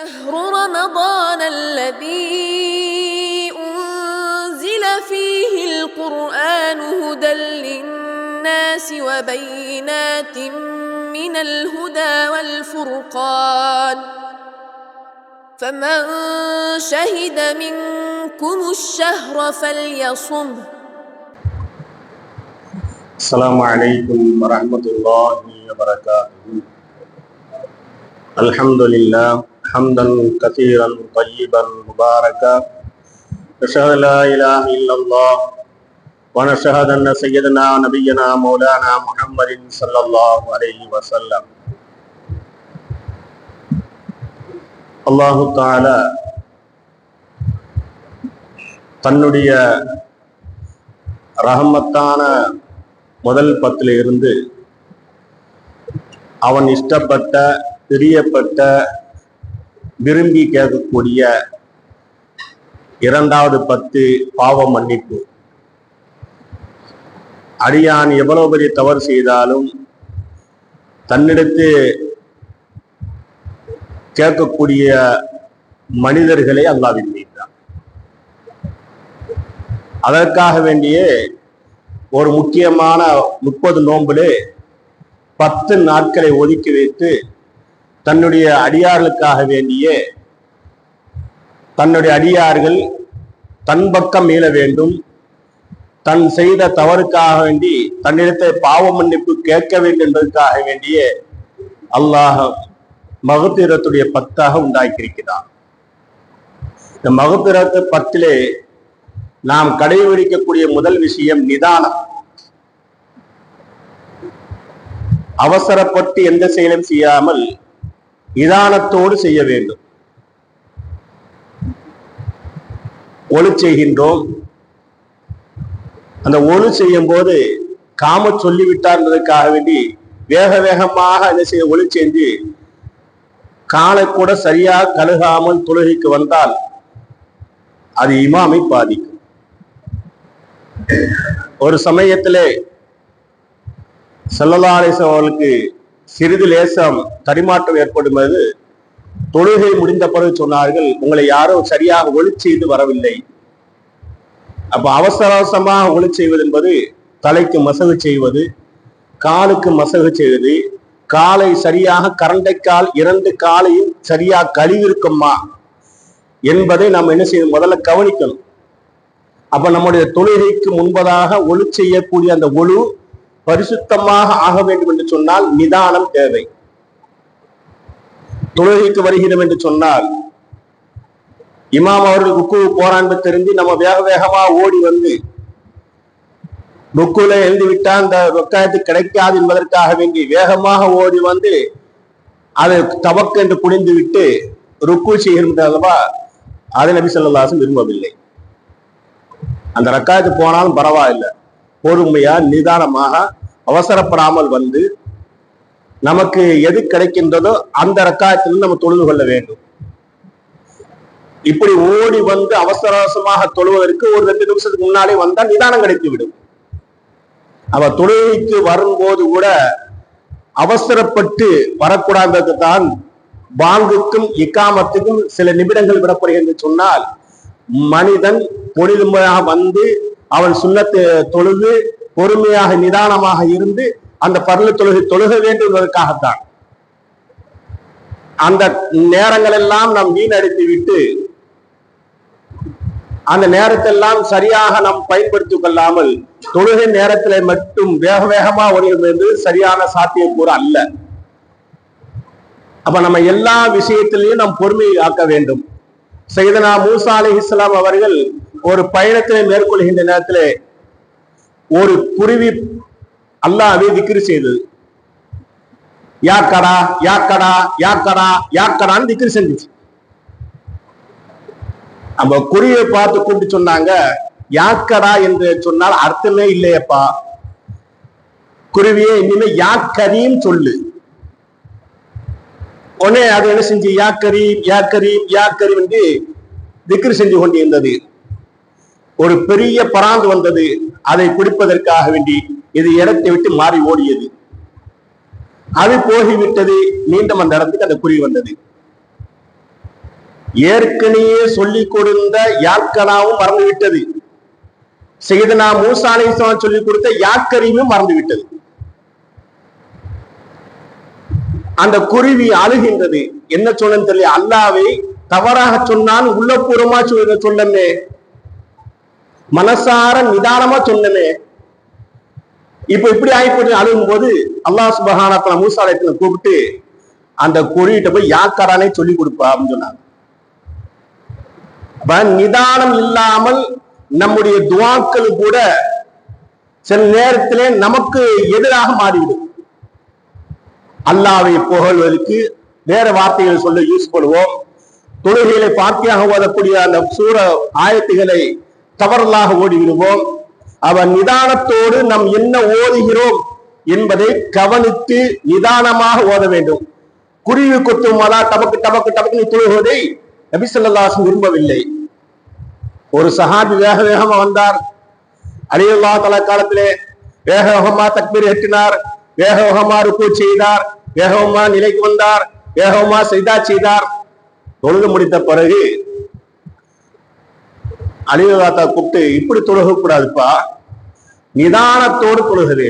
شهر رمضان الذي أنزل فيه القرآن هدى للناس وبينات من الهدى والفرقان فمن شهد منكم الشهر فليصمه. السلام عليكم ورحمة الله وبركاته. الحمد لله حمدا كثيرا طيبا مباركا نشهد لا إله إلا الله ونشهد أن سيدنا نبينا مولانا محمد صلى الله عليه وسلم. அல்லாஹு தஆலா தன்னுடைய ரஹமத்தான முதல் பத்துல இருந்து அவன் இஷ்டப்பட்ட பிரியப்பட்ட விரும்பி கேட்கக்கூடிய இரண்டாவது பத்து பாவ மன்னிப்பு. அடியான் எவ்வளவு பெரிய தவறு செய்தாலும் தன்னிடத்து கேட்கக்கூடிய மனிதர்களை அல்லாஹ் விரும்புகிறான். அதற்காக வேண்டிய ஒரு முக்கியமான 30 நோம்பிலே 10 நாட்களை ஒதுக்கி வைத்து தன்னுடைய அடியார்களுக்காக வேண்டிய தன்னுடைய அடியார்கள் தன் பக்கம் மீள வேண்டும், தன் செய்த தவறுக்காக வேண்டி தன்னிடத்தை பாவ மன்னிப்பு கேட்க வேண்டும் என்பதற்காக வேண்டிய அல்லாஹ் மகபிரத்துடைய 10ஆக உண்டாக்கியிருக்கிறான். இந்த மகபிரத்து 10லே நாம் கடைபிடிக்கக்கூடிய முதல் விஷயம் நிதானம். அவசரப்பட்டு எந்த செயலும் செய்யாமல் நிதானத்தோடு செய்ய வேண்டும். ஒளி செய்கின்றோம், அந்த ஒளி செய்யும் போது காம சொல்லிவிட்டார் என்பதற்காக வேண்டி வேக வேகமாக என்ன செய்ய ஒளி செஞ்சு காலை கூட சரியாக கழுகாமல் தொழுகைக்கு வந்தால் அது இமாமை பாதிக்கும். ஒரு சமயத்திலே ஸல்லல்லாஹு அலைஹி வஸல்லம் அவர்களுக்கு சிறிது லேசம் தரிமாற்றம் ஏற்படும்போது தொழுகை முடிந்த பிறகு சொன்னார்கள், உங்களை யாரோ சரியாக ஒளி செய்து வரவில்லை. அப்ப அவசர அவசரமாக ஒளி செய்வது என்பது தலைக்கு மசகு செய்வது, காலுக்கு மசகு செய்வது, காலை சரியாக கரண்டைக்கால் 2 காலையும் சரியாக கழுவிருக்குமா என்பதை நாம் என்ன செய்யணும், முதல்ல கவனிக்கணும். அப்ப நம்முடைய தொழுகைக்கு முன்பதாக ஒளி செய்யக்கூடிய அந்த ஒளு பரிசுத்தமாக ஆக வேண்டும் என்று சொன்னால் நிதானம் தேவை. தொழுகைக்கு வருகிறோம் என்று சொன்னால் இமாம் அவர்கள் ருக்கு போறான்னு தெரிஞ்சு நம்ம வேக வேகமா ஓடி வந்து ருக்குல எழுதி விட்டா அந்த ரொக்காயத்து கிடைக்காது என்பதற்காக வேண்டி வேகமாக ஓடி வந்து அதை தவக்கு என்று குனிந்து விட்டு ருக்கு செய்கிறதா அதை நபி ஸல்லல்லாஹு அலைஹி வஸல்லம் விரும்பவில்லை. அந்த ரக்காயத்து போனாலும் பரவாயில்லை, பொறுமையா நிதானமாக அவசரப்படாமல் வந்து நமக்கு எது கிடைக்கின்றதோ அந்த ரக்காயத்திலிருந்து நம்ம தொழுது கொள்ள வேண்டும். இப்படி ஓடி வந்து அவசர அவசரமாக தொழுவதற்கு ஒரு 2 நிமிஷத்துக்கு முன்னாலே வந்தால் நிதானம் கிடைத்து விடும். அவ தொழுகைக்கு வரும்போது கூட அவசரப்பட்டு வரக்கூடாது தான். பாங்குக்கும் இக்காமத்துக்கும் சில நிமிடங்கள் விடப்படுகிறது சொன்னால் மனிதன் பொழுதுமையாக வந்து அவன் சுன்னத்தை தொழுது பொறுமையாக நிதானமாக இருந்து அந்த பர்ல தொழுகை தொழுக வேண்டும் என்பதற்காகத்தான். அந்த நேரங்கள் எல்லாம் நாம் வீணடித்து விட்டு அந்த நேரத்தெல்லாம் சரியாக நாம் பயன்படுத்திக் கொள்ளாமல் தொழுகை நேரத்திலே மட்டும் வேக வேகமா வருகிறது என்று சரியான சாத்தியக்கூறு அல்ல. அப்ப நம்ம எல்லா விஷயத்திலையும் நாம் பொறுமையை ஆக்க வேண்டும். சையதுனா மூசா அலைஹிஸ்ஸலாம் அவர்கள் ஒரு பயணத்திலே மேற்கொள்கின்ற நேரத்திலே ஒரு குருவி அல்லாஹ்வை திக்ர் செய்தது. யாக்கடா யாக்கடா யாக்கடா யாக்கடான்னு திக்ர் செஞ்சுச்சு. நம்ம குருவியை பார்த்து கூப்பிட்டு சொன்னாங்க, யாக்கடா என்று சொன்னால் அர்த்தமே இல்லையப்பா, குருவியே இனிமே யாக்கரீம் சொல்லு. உடனே அது என்ன செஞ்சு யா கரீம் யா கரீம் யா கரீம் என்று திக்ர் செஞ்சு கொண்டிருந்தது. ஒரு பெரிய பராந்து வந்தது, அதை பிடிப்பதற்காக வேண்டி இது இடத்தை விட்டு மாறி ஓடியது. அது போகிவிட்டது. மீண்டும் அந்த இடத்துக்கு அந்த குருவி வந்தது. ஏற்கனவே சொல்லிக் கொடுத்த யாக்கனாவும் மறந்துவிட்டது. சையதுனா மூசா அலைஹிஸ்ஸலாம் சொல்லிக் கொடுத்த யாக்கரியும் மறந்துவிட்டது. அந்த குருவி அழுகின்றது. என்ன சொன்னு தெரியல. அல்லாவை தவறாக சொன்னான், உள்ளபூர்வமா சொல்லமே, மனசார நிதானமா சொன்னமே. இப்ப இப்படி ஆகிப்போட்டு அழுகும் போது அல்லாஹ் சுப்ஹானஹு வ தஆலா மூசா அலைஹிஸ்ஸலாம் கூப்பிட்டு அந்த குருவிட்ட போய் யாக்கரானே சொல்லி கொடுப்பா அப்படின்னு சொன்னாங்க. நிதானம் இல்லாமல் நம்முடைய துஆக்கள் கூட சில நேரத்திலே நமக்கு எதிராக மாறிவிடும். அல்லாஹ்வை புகழ்வதற்கு வேற வார்த்தைகள் சொல்ல யூஸ் பண்ணுவோம். தொழுகைகளை பாத்தியாக ஓதக்கூடிய அந்த சூர ஆயத்துகளை தவறலாக ஓடிவிடுவோம். அவன் நிதானத்தோடு நாம் என்ன ஓதுகிறோம் என்பதை கவனித்து நிதானமாக ஓத வேண்டும். குருவி கொத்துமாலா டபக்கு டபக்கு டபக்கு தொழுகுவதை நபி ஸல்லல்லாஹு அலைஹி வஸல்லம் விரும்பவில்லை. ஒரு சஹாபி வேக வேகமா வந்தார். அலி ரலியல்லாஹு தஆலா காலத்திலே வேக வேகமா தக்பீர் கட்டினார், வேக வேகமா ருக்கு செய்தார், வேகமா நிலைக்கு வந்தார், வேகமா சஜ்தா செய்தார். தொழுது முடித்த பிறகு அலி ரலியல்லாஹு தஆலா கூப்பிட்டு, இப்படி தொழுக கூடாதுப்பா, நிதானத்தோடு தொழுகிறது.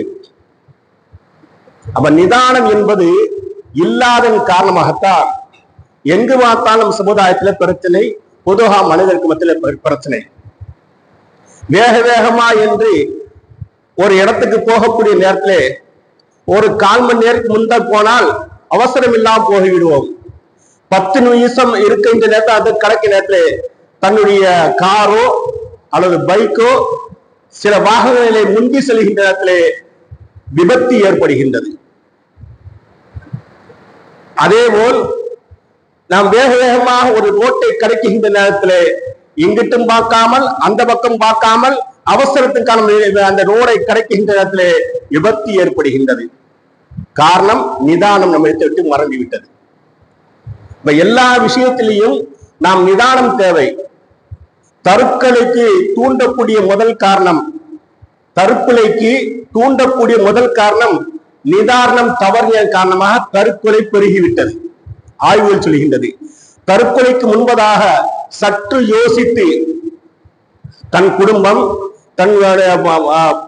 அப்ப நிதானம் என்பது இல்லாதன் காரணமாகத்தான் எங்கு பார்த்தாலும் சமுதாயத்துல பிரச்சனை, பொதுவா மனிதருக்கு மத்தியில பிரச்சனை. வேக வேகமா என்று ஒரு இடத்துக்கு போகக்கூடிய நேரத்திலே ஒரு 1/4 மணி நேரத்துக்கு முன்பு போனால் அவசரம் இல்லாமல் போய்விடுவோம். 10 நிமிஷம் இருக்கின்ற நேரத்தில் அது கணக்கு நேரத்திலே தன்னுடைய காரோ அல்லது பைக்கோ சில வாகனங்களை முந்தி செல்கின்ற நேரத்திலே விபத்து ஏற்படுகின்றது. அதேபோல் நாம் வேக வேகமாக ஒரு ரோட்டை கடக்குகின்ற நேரத்திலே இங்கிட்டும் பார்க்காமல் அந்த பக்கம் பார்க்காமல் அவசரத்துக்கான அந்த ரோடை கடக்குகின்ற நேரத்திலே விபத்து ஏற்படுகின்றது. காரணம் நிதானம் நம்மை விட்டு மறந்துவிட்டது. இப்ப எல்லா விஷயத்திலையும் நாம் நிதானம் தேவை. தற்கொலைக்கு தூண்டக்கூடிய முதல் காரணம் நிதானம் தவறிய காரணமாக தற்கொலை பெருகிவிட்டது. ஆய்வுகள் சொல்கின்றது. தற்கொலைக்கு முன்பதாக சற்று யோசித்து தன் குடும்பம் தன்னுடைய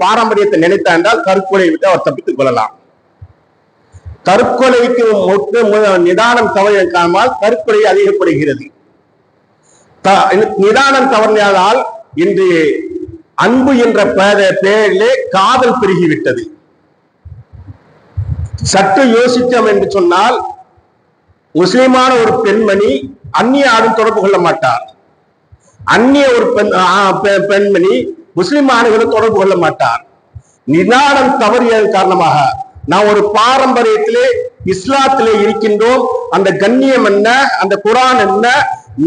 பாரம்பரியத்தை நினைத்த என்றால் தற்கொலை விட்டு அவர் தப்பித்துக் கொள்ளலாம். தற்கொலைக்கு நிதானம் தவறிய காரணமாக தற்கொலை அதிகப்படுகிறது. நிதானம் தவறினால் இன்று அன்பு என்ற பெயரிலே காதல் பெருகிவிட்டது. சற்று யோசித்தோம் என்று சொன்னால், முஸ்லிமான ஒரு பெண்மணி அந்நிய ஆடும் தொடர்பு கொள்ள மாட்டார். அந்நிய ஒரு பெண்மணி முஸ்லிம் ஆணுகளும் தொடர்பு கொள்ள மாட்டார். நிதானம் தவறியதன் காரணமாக நாம் ஒரு பாரம்பரியத்திலே இஸ்லாத்திலே இருக்கின்றோம். அந்த கண்ணியம் என்ன, அந்த குர்ஆன் என்ன,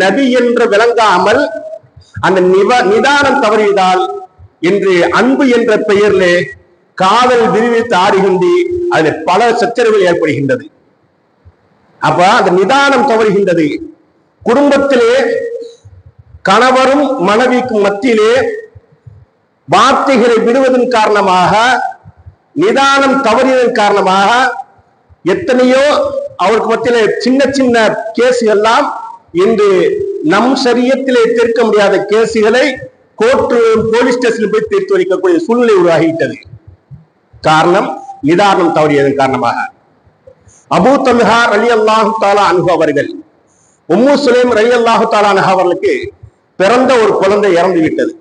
நபி என்று விளங்காமல் அந்த நிதானம் தவறியதால் இன்று அன்பு என்ற பெயரிலே காதல் விரிவித்து ஆடுகின்றி அதில் பல சச்சரவுகள் ஏற்படுகின்றது. அப்ப அந்த நிதானம் தவறுகின்றது. குடும்பத்திலே கணவரும் மனைவிக்கும் மத்தியிலே வார்த்தைகளை விடுவதன் காரணமாக, நிதானம் தவறியதன் காரணமாக எத்தனையோ அவருக்கு மத்தியிலே சின்ன சின்ன கேசுகள்லாம் இன்று நம் சரியத்திலே தீர்க்க முடியாத கேசுகளை கோர்ட்டிலும் போலீஸ் ஸ்டேஷனில் போய் தீர்த்து வைக்கக்கூடிய சூழ்நிலை உருவாகிவிட்டது. காரணம் நிதானம் தவறியதன் காரணமாக. அபூ தல்ஹா ரலியல்லாஹு தஆலா அன்ஹு அவர்கள், உம்மு சுலைம் ரலியல்லாஹு தஆலா அன்ஹா அவர்களுக்கு பிறந்த ஒரு குழந்தை இறந்து விட்டது.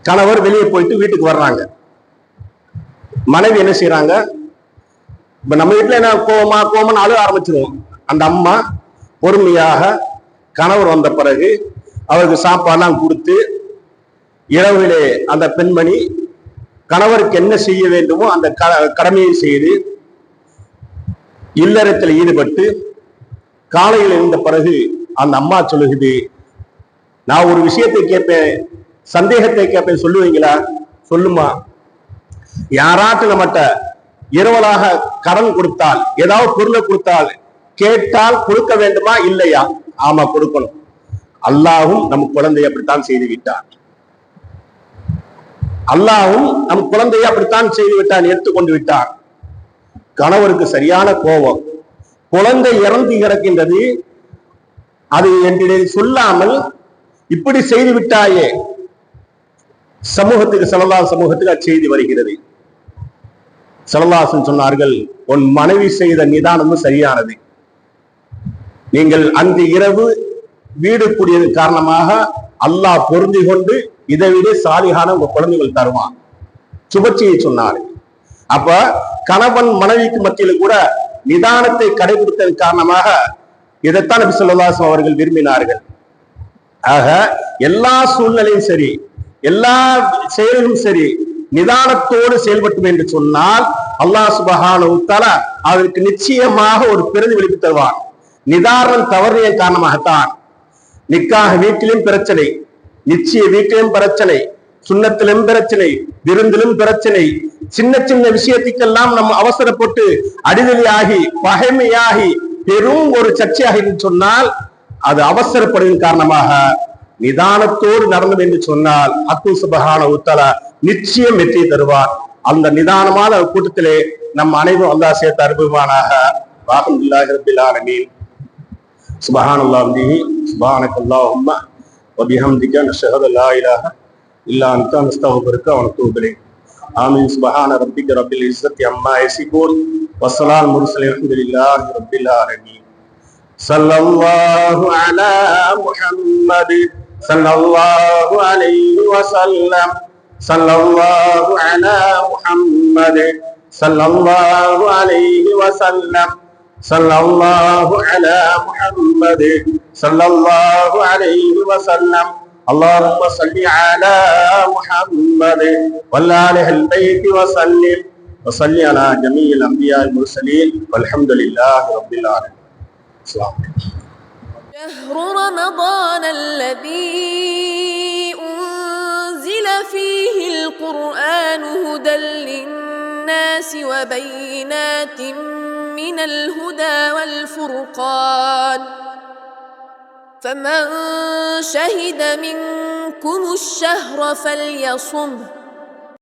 கணவர் வெளியே போயிட்டு வீட்டுக்கு வர்றாங்க. மனைவி என்ன செய்யறாங்க, இப்ப நம்ம வீட்டுல என்ன கோவமா அழுக ஆரம்பிச்சிருவோம். அந்த அம்மா பொறுமையாக கணவர் வந்த பிறகு அவருக்கு சாப்பாடுலாம் கொடுத்து, இரவிலே அந்த பெண்மணி கணவருக்கு என்ன செய்ய வேண்டுமோ அந்த கடமையை செய்து இல்லறத்தில் ஈடுபட்டு காலையில் இருந்த பிறகு அந்த அம்மா சொல்லுகிறது, நான் ஒரு விஷயத்தை கேட்பேன், சந்தேகத்தை கேட்பேன், சொல்லுவீங்களா? சொல்லுமா. யாராட்டு நம்மகிட்ட இரவலாக கடன் கொடுத்தால், ஏதாவது பொருளை கொடுத்தால், கேட்டால் கொடுக்க வேண்டுமா இல்லையா? ஆமா, கொடுக்கணும். அல்லாஹ்வும் நம் குழந்தையை அப்படித்தான் செய்து விட்டான். அல்லாஹ்வும் நம் குழந்தையை அப்படித்தான் செய்து விட்டான், எடுத்துக்கொண்டு விட்டான். கணவருக்கு சரியான கோபம். குழந்தை இறந்து கிடக்கின்றது. அதை என்று சொல்லாமல் இப்படி செய்து விட்டாயே சமூகத்துக்கு சமூகத்துக்கு அச்செய்தி வருகிறது. ஸல்லல்லாஹு சொன்னார்கள், உன் மனைவி செய்த நிதானமும் சரியானது. நீங்கள் அன்று இரவு வீடு கூடியது காரணமாக அல்லாஹ் பொருந்தி கொண்டு இதை விட சாலிகான உங்க குழந்தைகள் தருவான். சுபச்சியை சொன்னார்கள். அப்ப கணவன் மனைவிக்கு மத்தியில் கூட நிதானத்தை கடைபிடித்ததன் காரணமாக இதைத்தான் நபி ஸல்லல்லாஹு அலைஹி வஸல்லம் அவர்கள் விரும்பினார்கள். ஆக எல்லா சூழ்நிலையும் சரி, எல்லா செயலிலும் சரி நிதானத்தோடு செயல்பட்டும் என்று சொன்னால் அல்லாஹ் சுப்ஹானஹு வ தஆலா அதற்கு நிச்சயமாக ஒரு பிரதிபலிப்பு தருவான். நிதானம் தவறிய காரணமாகத்தான் நிக்காக வீட்டிலும் பிரச்சனை, நிச்சய வீட்டிலும் பிரச்சனை, சுண்ணத்திலும் பிரச்சனை, விருந்திலும் பிரச்சனை, சின்ன சின்ன விஷயத்துக்கெல்லாம் நம்ம அவசரப்பட்டு அடிதலி ஆகி பகைமையாகி பெரும் ஒரு சர்ச்சையாக சொன்னால் அது அவசரப்படுவதன் காரணமாக நிதானத்தோடு நடந்தது என்று சொன்னால் அல்லாஹ் சுப்ஹானஹு வ தஆலா நிச்சயம் வெற்றி தருவார். அந்த நிதானமான கூட்டத்திலே நம் அனைவரும் அல்லாஹ் சேர்த்து அனுபவமானாக. வல்ஹம்துலில்லாஹி ரப்பில் ஆலமீன். சுப்ஹானல்லாஹி வபிஹி சுப்ஹானக்கல்லாஹும்ம வபிஹம்திக நஷ்ஹது லா இலாஹா இல்லா அன்த நஸ்தக்ஃபிருக வ நத்தூபு இலைக். ஆமீன். சுப்ஹான ரப்பிக ரப்பில் இஸ்ஸத்தி அம்மா யசிஃபூன் வஸ்ஸலாமுல் முர்ஸலீன் அல்ஹம்துலில்லாஹி ரப்பில் ஆலமீன். ஸல்லல்லாஹு அலா முஹம்மத் ஸல்லல்லாஹு அலைஹி வஸல்லம். ஸல்லல்லாஹு அலா முஹம்மத் ஸல்லல்லாஹு அலைஹி வஸல்லம். ஸல்லல்லாஹு அலா முஹம்மத் ஸல்லல்லாஹு அலைஹி வஸல்லம். اللهم صل على محمد وعلى آله البيت وسلم وصل على جميع الأنبياء المرسلين والحمد لله رب العالمين. شهر رمضان الذي أنزل فيه القرآن هدى للناس وبينات من الهدى والفرقان فمن شهد منكم الشهر فليصمه